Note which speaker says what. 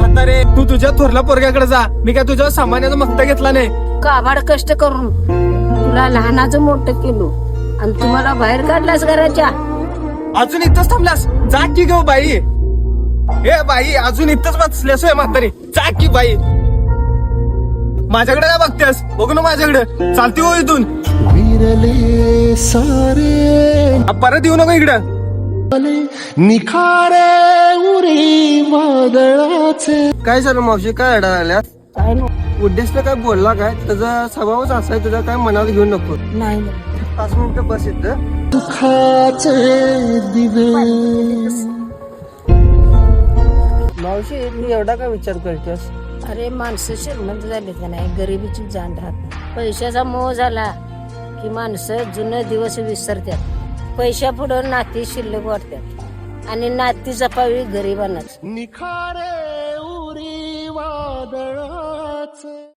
Speaker 1: म्हातारे तू तुझ्या थोरल्या पोरग्याकडे जा. मी काय तुझ्या सामान्याचा मक्त घेतला नाही.
Speaker 2: काबाड कष्ट करून तुला लहानाचं मोठं केलो आणि तुम्हाला बाहेर काढलास घराच्या.
Speaker 1: अजून इथंच थांबलास, जा की ग बाई. हे बाई अजून इथंच बसल्यास होय म्हातारी, जा की बाई. माझ्याकडे काय बघतेस, बघू ना माझ्याकडे. चालती हो इथून,
Speaker 3: विरले सारे
Speaker 1: परत येऊ नको इकडं.
Speaker 3: निखारे उरी वादळाचे.
Speaker 1: काय झालं मावशी, काय अडा
Speaker 2: काय नको.
Speaker 1: उद्देश काय बोलला काय? त्याचा स्वभावच असा आहे, तुझा काय मनाला घेऊन नको.
Speaker 2: नाही
Speaker 1: 5 मिनिटं बस इथं.
Speaker 3: दुःखाचे दिवे.
Speaker 1: मावशी तू एवढा काय विचार करतेस?
Speaker 2: अरे माणसं श्रीमंत झाली का नाही, गरिबीची जाण राहत. पैशाचा मोह झाला की माणसं जुनं दिवस विसरतात. पैशा पुढं नाती शिल्लक वाटतात आणि नाती जपावी गरिबांनाच.
Speaker 3: निखारे उरी वादळाचे.